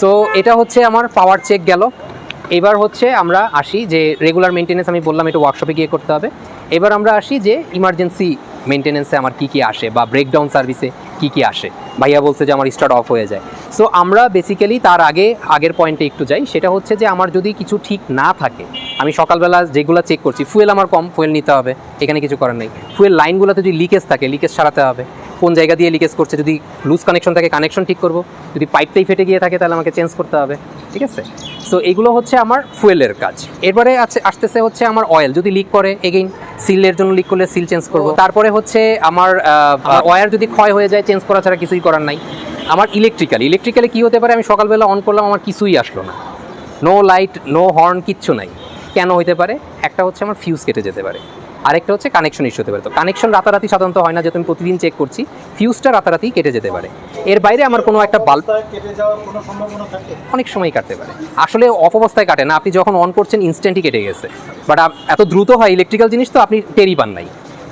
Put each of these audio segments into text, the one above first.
So এটা হচ্ছে আমার পাওয়ার চেক গেল। এবার হচ্ছে আমরা আসি যে রেগুলার মেনটেনেন্স আমি বললাম এটা ওয়ার্কশপে গিয়ে করতে হবে। এবার আমরা আসি যে ইমার্জেন্সি মেনটেনেন্সে আমার কী কী আসে বা ব্রেকডাউন সার্ভিসে কী কী আসে। ভাইয়া বলছে যে আমার স্টার্ট অফ হয়ে যায়। সো আমরা বেসিক্যালি তার আগের পয়েন্টে একটু যাই, সেটা হচ্ছে যে আমার যদি কিছু ঠিক না থাকে, আমি সকালবেলা যেগুলো চেক করছি, ফুয়েল আমার কম, ফুয়েল নিতে হবে, এখানে কিছু করার নেই। ফুয়েল লাইনগুলোতে যদি লিকেজ থাকে, লিকেজ সারাতে হবে। কোন জায়গা দিয়ে লিকেজ করছে, যদি লুজ কানেকশন থাকে কানেকশন ঠিক করব, যদি পাইপটাই ফেটে গিয়ে থাকে তাহলে আমাকে চেঞ্জ করতে হবে, ঠিক আছে। সো এইগুলো হচ্ছে আমার ফুয়েলের কাজ। এরপরে আসতেছে হচ্ছে আমার অয়েল যদি লিক করে, এগেইন সিলের জন্য লিক করলে সিল চেঞ্জ করব। তারপরে হচ্ছে আমার ওয়্যার যদি ক্ষয় হয়ে যায়, চেঞ্জ করা ছাড়া কিছুই করার নাই। আমার ইলেকট্রিক্যালি কী হতে পারে, আমি সকালবেলা অন করলাম আমার কিছুই আসলো না, নো লাইট, নো হর্ন, কিচ্ছু নাই। কেন হইতে পারে? একটা হচ্ছে আমার ফিউজ কেটে যেতে পারে, আরেকটা হচ্ছে কানেকশন ইস্যু হতে পারে। তো কানেকশন রাতারাতি সাধারণত হয় না, যেহেতু আমি প্রতিদিন চেক করছি, ফিউজটা রাতারাতি কেটে যেতে পারে। এর বাইরে আমার কোনো একটা বাল্ব কেটে যাওয়ার কোনো সম্ভাবনা থাকে? অনেক সময় কাটতে পারে। আসলে অফ অবস্থায় কাটে না, আপনি যখন অন করছেন ইনস্ট্যান্টই কেটে গেছে। বাট এত দ্রুত হয় ইলেকট্রিক্যাল জিনিস, তো আপনি টেরই পান নাই,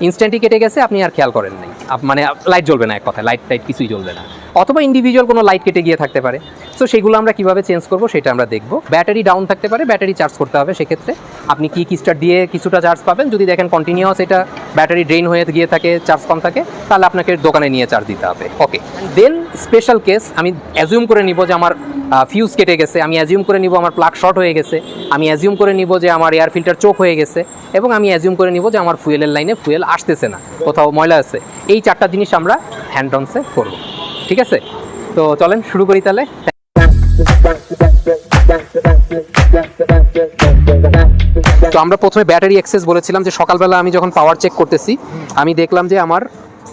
ইনস্ট্যান্টই কেটে গেছে, আপনি আর খেয়াল করেন নাই। মানে লাইট জ্বলবে না, এক কথায় লাইট কিছুই জ্বলবে না, অথবা ইন্ডিভিজুয়াল কোনো লাইট কেটে গিয়ে থাকতে পারে। সো সেগুলো আমরা কীভাবে চেঞ্জ করবো সেটা আমরা দেখব। ব্যাটারি ডাউন থাকতে পারে, ব্যাটারি চার্জ করতে হবে। সেক্ষেত্রে আপনি কি স্টার্ট দিয়ে কিছুটা চার্জ পাবেন। যদি দেখেন কন্টিনিউয়াস এটা ব্যাটারি ড্রেন হয়ে গিয়ে থাকে, চার্জ কম থাকে, তাহলে আপনাকে দোকানে নিয়ে চার্জ দিতে হবে। ওকে, দেন স্পেশাল কেস আমি অ্যাজিউম করে নিব যে আমার ফিউজ কেটে গেছে, আমি অ্যাজিউম করে নিব আমার প্লাগ শর্ট হয়ে গেছে, আমি অ্যাজিউম করে নিব যে আমার এয়ার ফিল্টার চোক হয়ে গেছে, এবং আমি অ্যাজিউম করে নিব যে আমার ফুয়েলের লাইনে ফুয়েল আসতেছে না, কোথাও ময়লা আছে। এই চারটা জিনিস আমরা হ্যান্ড অনসে করব, ঠিক আছে। তো চলেন শুরু করি তাহলে। তো আমরা প্রথমে ব্যাটারি অ্যাক্সেস বলেছিলাম যে সকালবেলা আমি যখন পাওয়ার চেক করতেছি, আমি দেখলাম যে আমার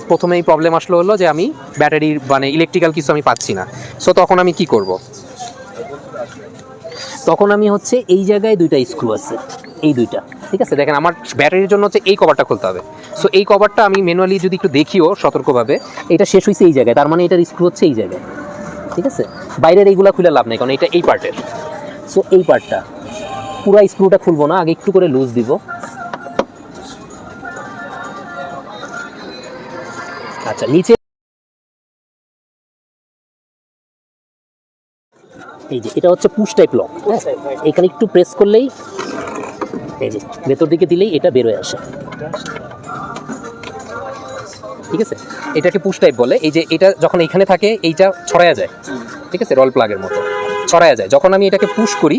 প্রথমেই প্রবলেম হলো যে আমি ব্যাটারির মানে ইলেকট্রিক্যাল কিছু আমি পাচ্ছি না। সো তখন আমি কি করব? তখন আমি হচ্ছে এই জায়গায় দুইটা স্ক্রু আছে, এই দুইটা, ঠিক আছে। দেখেন আমার ব্যাটারির জন্য হচ্ছে এই কভারটা খুলতে হবে। সো এই কভারটা আমি ম্যানুয়ালি যদি একটু দেখিও সতর্কভাবে, এটা শেষ হয়েছে এই জায়গায়, তার মানে এটার স্ক্রু হচ্ছে এই জায়গায়, ঠিক আছে। বাইরের এইগুলা খুলে লাভ নেই, কারণ এটা এই পার্টের। সো এই পার্টটা পুরো স্ক্রুটা খুলবো না, আগে একটু করে লুজ দিব। আচ্ছা, নিচে এই যে এটা হচ্ছে পুশ টাইপ লক, এখানে একটু প্রেস করলেই, এই যে ভেতর দিকে দিলেই এটা বের হয়ে আসে, ঠিক আছে। এটাকে পুশ টাইপ বলে। এই যে এটা যখন এখানে থাকে, এইটা ছড়ায়া যায়, ঠিক আছে, রল প্লাগের মতো ছড়ায়া যায়। যখন আমি এটাকে পুশ করি,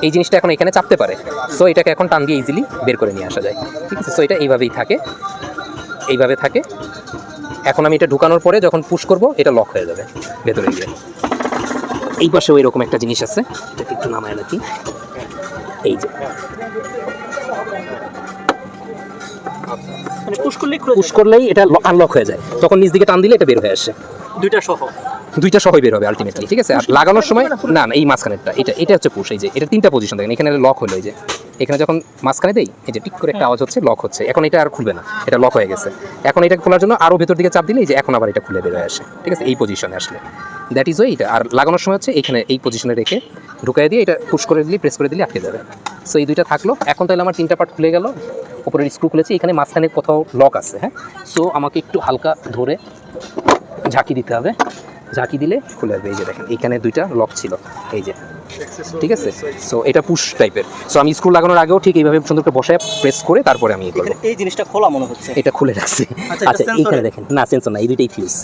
এই জিনিসটা এখন এখানে চাপতে পারে। সো এটাকে এখন টান দিয়ে ইজিলি বের করে নিয়ে আসা যায়, ঠিক আছে। সো এটা এইভাবেই থাকে, এইভাবে থাকে। এখন আমি এটা ঢুকানোর পরে যখন পুশ করব, এটা লক হয়ে যাবে ভেতরে গিয়ে। এই পাশেও এরকম একটা জিনিস আছে, এটাকে একটু নামায় রাখি। এই যে পুশ করলেই এটা আনলক হয়ে যায়, তখন নিচ দিকে টান দিলে এটা বের হয়ে আসে, দুইটা সহই বের হবে আলটিমেটলি, ঠিক আছে। আর লাগানোর সময় না, এই মাঝখানেরটা, এটা হচ্ছে পুশ। এই যে এটা তিনটা পজিশন দেখেন, এখানে লক হলো, এই যে এখানে যখন মাঝখানে দেই, এই যে টিক করে একটা আওয়াজ হচ্ছে, লক হচ্ছে। এখন এটা আর খুলবে না, এটা লক হয়ে গেছে। এখন এটা খোলার জন্য আরও ভেতর দিকে চাপ দিলে, এই যে এখন আবার এটা খুলে বের হয়ে আসে, ঠিক আছে, এই পজিশনে আসলে। দ্যাট ইজ ওই এটা। আর লাগানোর সময় হচ্ছে এখানে এই পজিশনে রেখে ঢুকাই দিয়ে এটা পুশ করে দিলে, প্রেস করে দিলে আটকে যাবে। সো এই দুইটা থাকলো। এখন তাহলে আমার তিনটা পার্ট খুলে গেল, উপরের স্ক্রু খুলেছি, এখানে মাঝখানে কোথাও লক আছে, হ্যাঁ। সো আমাকে একটু হালকা ধরে ঝাঁকি দিতে হবে, ঝাঁকি দিলে খুলে আসবে। এই যে দেখেন এইখানে দুইটা লক ছিল, এই যে, ঠিক আছে। সো এটা পুশ টাইপের। সো আমি স্ক্রু লাগানোর আগেও ঠিক এইভাবে সুন্দর করে বসায় প্রেস করে তারপরে আমি এই জিনিসটা খোলা মনে হচ্ছে, এটা খুলে রাখছি। আচ্ছা, এইখানে দেখেন, না সেন্সর না, এই দুইটাই ফিউজ।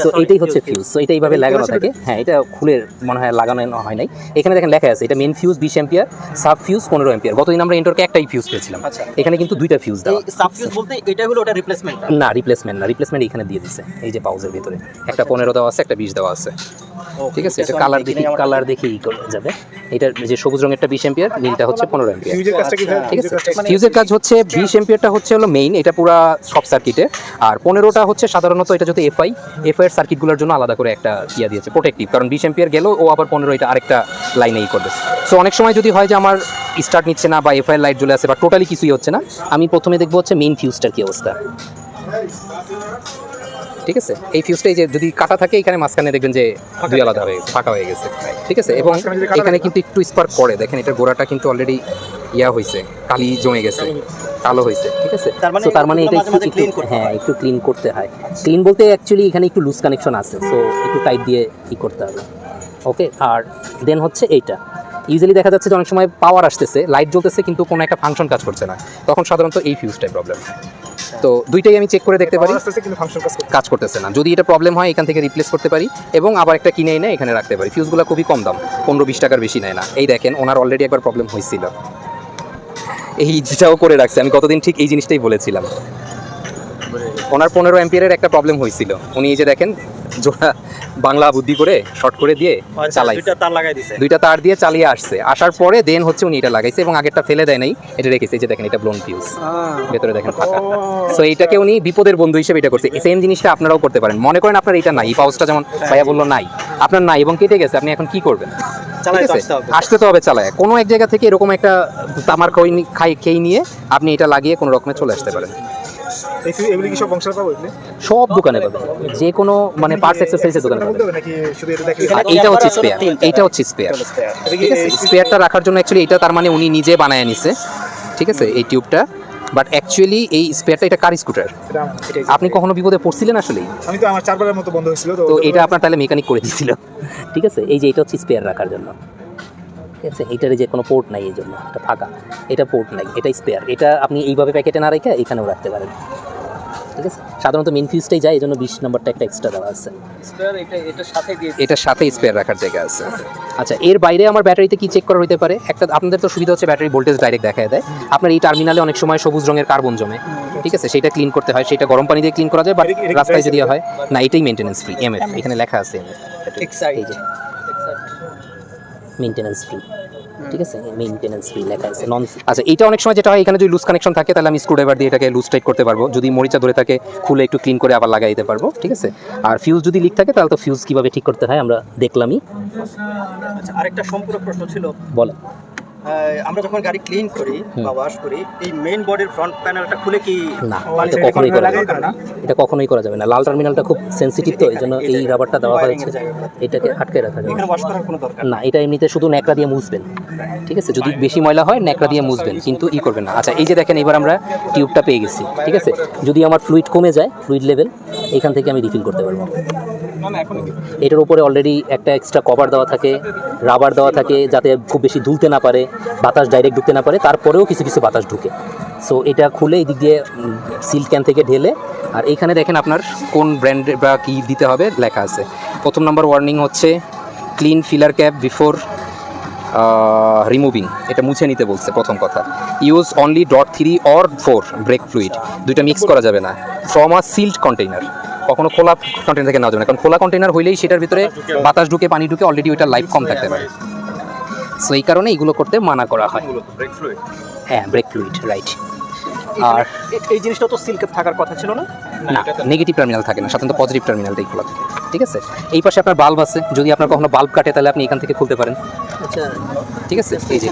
সো এইটাই হচ্ছে ফিউজ। সো এটা এইভাবে লাগানো থাকে, হ্যাঁ। এটা খুলে মনে হয় লাগানো হয় নাই। এখানে দেখেন লেখা আছে এটা main fuse 20 ampere, sub fuse 15 ampere. গতদিন আমরা ইন্টারকে একটাই ফিউজ পেয়েছিলাম, এখানে কিন্তু দুইটা ফিউজ দেওয়া। সাব ফিউজ বলতে এটা হলো ওটা রিপ্লেসমেন্ট না, রিপ্লেসমেন্ট না, রিপ্লেসমেন্ট এখানে দিয়ে দিছে। এই যে পাউজের ভিতরে একটা 15 দেওয়া আছে, একটা 20 দেওয়া আছে, ঠিক আছে। এটা কালার দেখেই যাবে। এটার যে সবুজ রঙেরটা 20 অ্যাম্পিয়ার, নীলটা হচ্ছে 15 অ্যাম্পিয়ার, ঠিক আছে। ফিউজের কাজ হচ্ছে 20 অ্যাম্পিয়ারটা হচ্ছে হলো মেইন, এটা পুরো সব সার্কিটে। আর 15টা হচ্ছে সাধারণত এটা যদি এফআই এর সার্কিটগুলোর জন্য আলাদা করে একটা ইয়া দিয়েছে, প্রোটেক্টিভ। কারণ 20 অ্যাম্পিয়ার গেলেও ও আবার 15 এটা আরেকটা লাইনেই করবে। সো অনেক সময় যদি হয় যে আমার স্টার্ট নিচ্ছে না, বা এফআই লাইট জ্বলে আছে, বা টোটালি কিছুই হচ্ছে না, আমি প্রথমে দেখবো হচ্ছে মেইন ফিউজটার কি অবস্থা, ঠিক আছে। এই ফিউজটাই যে যদি কাটা থাকে, এখানে মাঝখানে দেখবেন যে দুই আলাদা হয়ে গেছে, ফাঁকা হয়ে গেছে, ঠিক আছে। এবং এখানে কিন্তু একটু স্পার্ক করে, দেখেন এটার গোড়াটা কিন্তু অলরেডি ইয়া হয়েছে, কালি জমে গেছে, কালো হয়েছে, ঠিক আছে। তার মানে So, তার মানে এটা মাঝে মাঝে clean করতে হ্যাঁ হয়। একটু ক্লিন করতে হয়। ক্লিন বলতে অ্যাকচুয়ালি এখানে একটু লুজ কানেকশন আছে, সো একটু টাইট দিয়ে ই করতে হবে। ওকে, আর দেন হচ্ছে এইটা ইউজুয়ালি দেখা যাচ্ছে যে অনেক সময় পাওয়ার আসতেছে, লাইট জ্বলতেছে কিন্তু কোনো একটা ফাংশন কাজ করছে না, তখন সাধারণত এই ফিউজটাই প্রবলেম। তো দুইটাই আমি চেক করে দেখতে পারি, কাজ করতেছে না। যদি এটা প্রবলেম হয় এখান থেকে রিপ্লেস করতে পারি এবং আবার একটা কিনে এনে এখানে রাখতে পারি। ফিউজগুলো খুবই কম দাম, 15-20 টাকার বেশি নেয় না। এই দেখেন ওনার অলরেডি একবার প্রবলেম হয়েছিল, এই যেটাও করে রাখছে। আমি গতদিন ঠিক এই জিনিসটাই বলেছিলাম, ওনার 15 অ্যাম্পিয়ারের একটা প্রবলেম হয়েছিল। উনি এই যে দেখেন জোড়া বাংলা বুদ্ধি করে শর্ট করে দিয়ে চালাইছে, দুইটা তার লাগাই দিছে। দুইটা তার দিয়ে চালিয়ে আসছে, আসার পরে দেন হচ্ছে উনি এটা লাগাইছে এবং আগেরটা ফেলে দেয় নাই, এটা রেখেছে। এই যে দেখেন এটা ব্লোন ফিউজ, ভেতরে দেখেন ফাঁকা। সো এইটাকে উনি বিপদের বন্ধু হিসেবে এটা করছে। সেম জিনিসটা আপনারাও করতে পারেন। মনে করেন আপনার এটা নাই, এই পাউচটা যেমন ভাইয়া বললো নাই, আপনার নাই এবং কেটে গেছে, আপনি এখন কি করবেন? ঠিক আছে, আসতে তো হবে চালায়। কোনো এক জায়গা থেকে এরকম একটা তামার খেয়ে নিয়ে আপনি এটা লাগিয়ে কোনো রকমে চলে আসতে পারেন। এগুলি কি সব বংশের পাবো? সব দোকানে পাবেন, যে কোনো মানে পার্টস অ্যাক্সেসরিজের দোকানে পাবেন। নাকি শুধু এটা দেখি? আর এইটা হচ্ছে স্পেয়ার, এইটা হচ্ছে স্পেয়ার। ঠিক আছে, স্পেয়ারটা রাখার জন্য অ্যাকচুয়ালি এটা তার মানে উনি নিজে বানায় নিছে, ঠিক আছে, এই টিউবটা। বাট অ্যাকচুয়ালি এই স্পেয়ারটা এটা কার স্কুটার। আপনি কখনো বিপদে পড়ছিলেন আসলেই? আমি তো আমার 4 বারের মতো বন্ধ হয়েছিল, তো এটা আপনার তাহলে মেকানিক করে দিয়েছিল, ঠিক আছে। এই যে এটা হচ্ছে স্পেয়ার রাখার জন্য, ঠিক আছে। এইটারে যে কোনো পোর্ট নাই, এই জন্য এটা ফাঁকা, এটা পোর্ট নাই, এটা স্পেয়ার। এটা আপনি এইভাবে প্যাকেটে না রেখে এখানেও রাখতে পারেন, ঠিক আছে। সাধারণত মেন ফিউজটাই যায়, এই জন্য 20 নম্বরটা একটা এক্সট্রা দেওয়া আছে। স্পেয়ার এটার সাথে দিয়ে এটার সাথে স্পেয়ার রাখার জায়গা আছে। আচ্ছা, এর বাইরে আমার ব্যাটারিতে কি চেক করা হতে পারে? একটা আপনাদের তো সুবিধা হচ্ছে ব্যাটারি ভোল্টেজ ডাইরেক্ট দেখায় দেয়। আপনার এই টার্মিনালে অনেক সময় সবুজ রঙের কার্বন জমে, ঠিক আছে, সেটা ক্লিন করতে হয়। সেটা গরম পানি দিয়ে ক্লিন করা যায়, বাট রাস্তায় যদি হয় না, এটাই মেইনটেনেন্স ফ্রি, এমএফ এখানে লেখা আছে, এমএফ এই যে মেইনটেনেন্স ফ্রি, ঠিক আছে, মেইনটেনেন্স ফ্রি লেখা আছে নন। আচ্ছা, এইটা অনেক সময় যেটা হয়, এখানে যদি লুজ কানেকশন থাকে তাহলে আমি স্ক্রুড্রাইভার দিয়ে এটাকে লুজ টাইট করতে পারবো। যদি মরিচা ধরে থাকে খুলে একটু ক্লিন করে আবার লাগাই দিতে পারবো, ঠিক আছে। আর ফিউজ যদি লিক থাকে তাহলে তো ফিউজ কীভাবে ঠিক করতে হয় আমরা দেখলামই। আচ্ছা, আরেকটা সম্পূরক প্রশ্ন ছিল। বলেন। আমরা যখন গাড়ি ক্লিন করি বা ওয়াশ করি, এই মেইন বডির ফ্রন্ট প্যানেলটা খুলে কি না, এটা কখনোই করা যাবে না, এটা কখনোই করা যাবে না। লাল টার্মিনালটা খুব সেনসিটিভ, তো এই জন্য এই রাবারটা দেওয়া হয়েছে, এটাকে আটকে রাখা যাবে এখানে ওয়াশ করার কোনো দরকার না। এটা এমনিতে শুধু ন্যাকড়া দিয়ে মুছবেন, ঠিক আছে। যদি বেশি ময়লা হয় ন্যাকড়া দিয়ে মুছবেন, কিন্তু ই করবেন না। আচ্ছা, এই যে দেখেন এবার আমরা টিউবটা পেয়ে গেছি, ঠিক আছে। যদি আমার ফ্লুইড কমে যায়, ফ্লুইড লেভেল, এখান থেকে আমি রিফিল করতে পারবো। এটার উপরে অলরেডি একটা এক্সট্রা কভার দেওয়া থাকে, রাবার দেওয়া থাকে, যাতে খুব বেশি দুলতে না পারে, বাতাস ডাইরেক্ট ঢুকতে না পারে। তারপরেও কিছু কিছু বাতাস ঢুকে, সো এটা খুলে এই দিক দিয়ে সিল ক্যান থেকে ঢেলে। আর এইখানে দেখেন আপনার কোন ব্র্যান্ডের বা কী দিতে হবে লেখা আছে। প্রথম নাম্বার ওয়ার্নিং হচ্ছে clean filler cap before removing, এটা মুছে নিতে বলছে প্রথম কথা। Use only .3 or 4 brake fluid, দুইটা মিক্স করা যাবে না। ফ্রম আ সিল্ড কন্টেইনার, কখনো খোলা কন্টেইনার থেকে নেওয়া যাবে না, কারণ খোলা কন্টেইনার হইলেই সেটার ভিতরে বাতাস ঢুকে, পানি ঢুকে, অলরেডি ওইটার লাইফ কম থাকতে পারে। সো এই কারণে এগুলো করতে মানা করা হয়। হ্যাঁ, ব্রেক ফ্লুইড, রাইট। আর এই জিনিসটা তো সিল ক্যাপ থাকার কথা ছিল না? না, নেগেটিভ টার্মিনাল থাকে না, সাধারণত পজিটিভ টার্মিনালটাই খোলা থাকে, ঠিক আছে। এই পাশে আপনার বাল্ব আছে, যদি আপনার কখনো বাল্ব কাটে তাহলে আপনি এখান থেকে খুলতে পারেন, আচ্ছা, ঠিক আছে। এই যে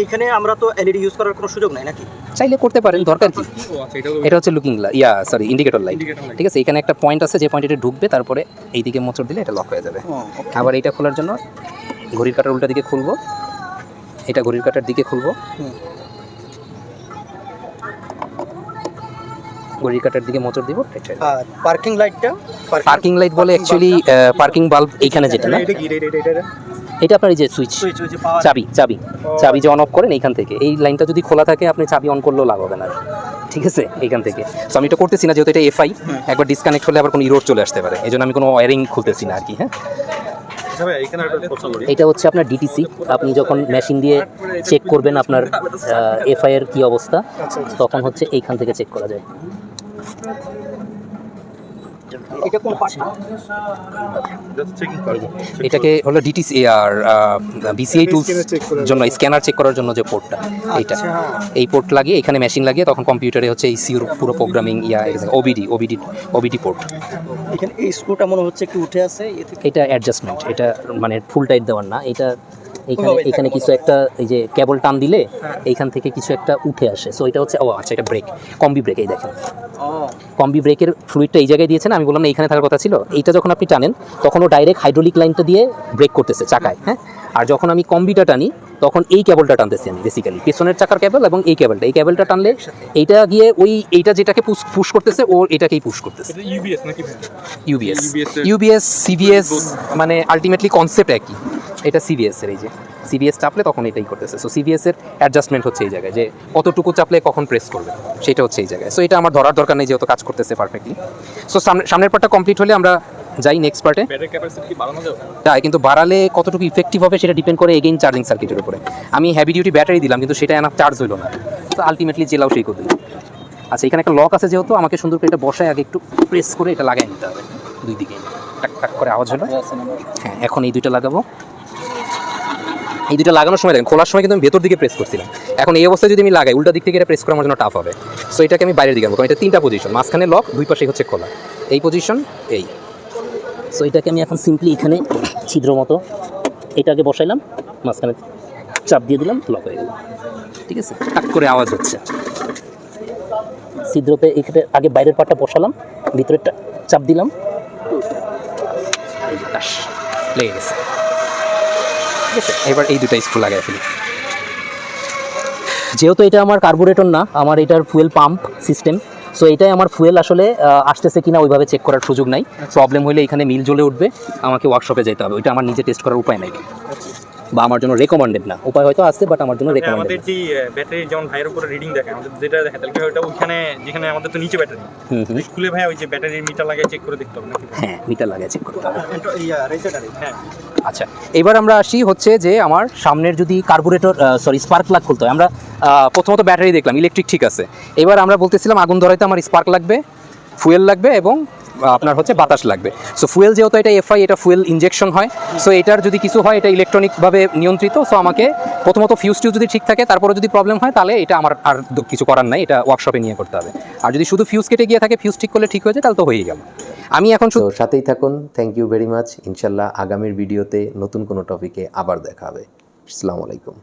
এখানে আমরা তো এলইডি ইউজ করার কোনো সুযোগ নাই নাকি? চাইলে করতে পারেন, দরকার কি। এটা হচ্ছে লুকিং ইন্ডিকেটর লাইট, ঠিক আছে। এখানে একটা পয়েন্ট আছে, যে পয়েন্টে ঢুকবে, তারপরে এইদিকে মোচড় দিলে এটা লক হয়ে যাবে। আবার এইটা খোলার জন্য ঘড়ির কাঁটার উল্টা দিকে খুলবো, এটা ঘড়ির কাঁটার দিকে খুলবো, ঘড়ির কাঁটার দিকে মোচড় দিব। আর পার্কিং লাইটটা? পার্কিং লাইট বলে অ্যাকচুয়ালি পার্কিং বাল্ব এইখানে, যেটা না, এটা আপনার এই যে সুইচ, চাবি যে অন অফ করেন এইখান থেকে। এই লাইনটা যদি খোলা থাকে আপনি চাবি অন করলেও লাভ হবে না, ঠিক আছে, এইখান থেকে। তো আমি এটা করতেছি না, যেহেতু এটা এফআই, একবার ডিসকানেক্ট হলে আবার কোনো ইরোর চলে আসতে পারে, এই জন্য আমি কোনো ওয়ারিং খুলতেছি না আর কি। হ্যাঁ, এটা হচ্ছে আপনার ডিটিসি। আপনি যখন মেশিন দিয়ে চেক করবেন আপনার এফআই এর কি অবস্থা, তখন হচ্ছে এইখান থেকে চেক করা যায়। এটা কোন পার্ট? এটাকে হলো ডিটিসি আর বিসিআই টুলস জন্য স্ক্যানার চেক করার জন্য যে পোর্টটা, এইটা, এই পোর্ট লাগিয়ে এখানে মেশিন লাগিয়ে তখন কম্পিউটারে হচ্ছে এই সিউর পুরো প্রোগ্রামিং ওবিডি পোর্ট। এখানে এই স্ক্রুটা মনে হচ্ছে একটু উঠে আছে, এটা অ্যাডজাস্টমেন্ট, এটা মানে ফুল টাইট দেওয়ার না। এটা এখানে কিছু একটা, এই যে কেবল টান দিলে এইখান থেকে কিছু একটা উঠে আসে। সো এটা হচ্ছে, আচ্ছা, এটা ব্রেক, কম্বি ব্রেক। এই দেখেন কম্বি ব্রেকের ফ্লুইডটা এই জায়গায় দিয়েছেন, আমি বললাম না এইখানে থাকার কথা ছিল। এইটা যখন আপনি টানেন তখন ও ডাইরেক্ট হাইড্রোলিক লাইনটা দিয়ে ব্রেক করতেছে চাকায়, হ্যাঁ। আর যখন আমি কম্বিটা টানি তখন এই কেবলটা টানতেছি আমি বেসিক্যালি, পেছনের চাকার কেবল এবং এই কেবলটা টানলে এইটা গিয়ে এইটা যেটাকে পুশ করতেছে ও এটাকেই পুশ করতেছে। ইউবিএস নাকি ভাই? ইউবিএস সিবিএস মানে আলটিমেটলি কনসেপ্ট একই। এটা সিবিএস এর, এই যে সিবিএস চাপলে তখন এটাই করতেছে। সো সিবিএস এর অ্যাডজাস্টমেন্ট হচ্ছে এই জায়গায়, যে কতটুকু চাপলে কখন প্রেস করবে সেটা হচ্ছে এই জায়গায়। সো এটা আমার ধরার দরকার নেই, যেহেতু কাজ করতেছে পারফেক্টলি। সো সামনের পার্টটা কমপ্লিট হলে আমরা যাই নেক্সট পার্টে। ব্যাটারি ক্যাপাসিটি কি বাড়ানো যাবে? তাই, কিন্তু বাড়ালে কতটুকু ইফেক্টিভ হবে সেটা ডিপেন্ড করে এগেইন চার্জিং সার্কিটের উপরে। আমি হেভি ডিউটি ব্যাটারি দিলাম কিন্তু সেটা এনাফ চার্জ হইলো না, তো আলটিমেটলি জেলাও সেই করবে। আচ্ছা, এখানে একটা লক আছে, যেহেতু আমাকে সুন্দর করে এটা বসায় আগে একটু প্রেস করে এটা লাগাই নিতে হবে দুই দিকে, টাক টাক করে আওয়াজ হলো। হ্যাঁ, এখন এই দুইটা লাগাবো। এই দুটো লাগানোর সময় দেখেন, খোলার সময় কিন্তু আমি ভেতর দিকে প্রেস করছিলাম, এখন এই অবস্থায় যদি আমি লাগাই উল্টা দিক থেকে এটা প্রেস করা আমার জন্য টাফ হবে। সো এটাকে আমি বাইরের দিকে আনবো, কারণ এটা 3টা পজিশন, মাঝখানে লক, দুই পাশে হচ্ছে খোলা, এই পজিশন এই। সো এটাকে আমি এখন সিম্পলি এখানে ছিদ্র মতো এটাকে বসাইলাম, মাঝখানে চাপ দিয়ে দিলাম, লক হয়ে গেল। ঠিক আছে, টাক করে আওয়াজ হচ্ছে। ছিদ্রতে এখানে আগে বাইরের পাটটা বসালাম, ভিতরেরটা চাপ দিলাম, এই যে টাস লেগে গেছে। ঠিক আছে, এবার এই দুটো স্ক্রু লাগাই ফেলি। যেহেতু এটা আমার কার্বোরেটর না, আমার এটার ফুয়েল পাম্প সিস্টেম, সো এটাই আমার ফুয়েল আসলে আসতেছে কিনা ওইভাবে চেক করার সুযোগ নাই। প্রবলেম হলে এখানে মিল জ্বলে উঠবে, আমাকে ওয়ার্কশপে যেতে হবে, ওইটা আমার নিজে টেস্ট করার উপায় নাই, বা আমার জন্য রেকমেন্ডেড না। উপায় হয়তো আছে, বাট আমার জন্য রেকমেন্ডেড। আমাদের যে ব্যাটারি যেমন ভাইয়ের উপরে রিডিং দেখে, আমাদের যেটা দেখে তাহলে কি হয়, ওটা ওইখানে যেখানে আমাদের তো নিচে ব্যাটারি খুলে ভাই ওই যে ব্যাটারির মিটার লাগিয়ে চেক করে দেখতে হবে নাকি? হ্যাঁ, মিটার লাগিয়ে চেক করতে হবে। হ্যাঁ। আচ্ছা, এবার আমরা আসি হচ্ছে যে আমার সামনের যদি কার্বোরেটর স্পার্ক প্লাগ খুলতে হয়, আমরা প্রথমত ব্যাটারি দেখলাম, ইলেকট্রিক ঠিক আছে। এবার আমরা বলতেছিলাম আগুন ধরাইতে আমার স্পার্ক লাগবে, ফুয়েল লাগবে এবং আপনার হচ্ছে বাতাস লাগবে। সো ফুয়েল যেহেতু এটা এফআই, এটা ফুয়েল ইনজেকশন হয়, সো এটার যদি কিছু হয় এটা ইলেকট্রনিকভাবে নিয়ন্ত্রিত। সো আমাকে প্রথমত ফিউজ যদি ঠিক থাকে, তারপরে যদি প্রবলেম হয় তাহলে এটা আমার আর কিছু করার নাই, এটা ওয়ার্কশপে নিয়ে করতে হবে। আর যদি শুধু ফিউজ কেটে গিয়ে থাকে, ফিউজ ঠিক করলে ঠিক হয়ে যায়, তাহলে তো হয়েই গেল। আমি এখন তো সাথেই থাকুন, থ্যাংক ইউ ভেরি মাচ। ইনশাল্লাহ আগামীর ভিডিওতে নতুন কোনো টপিকে আবার দেখা হবে। আসসালামু আলাইকুম।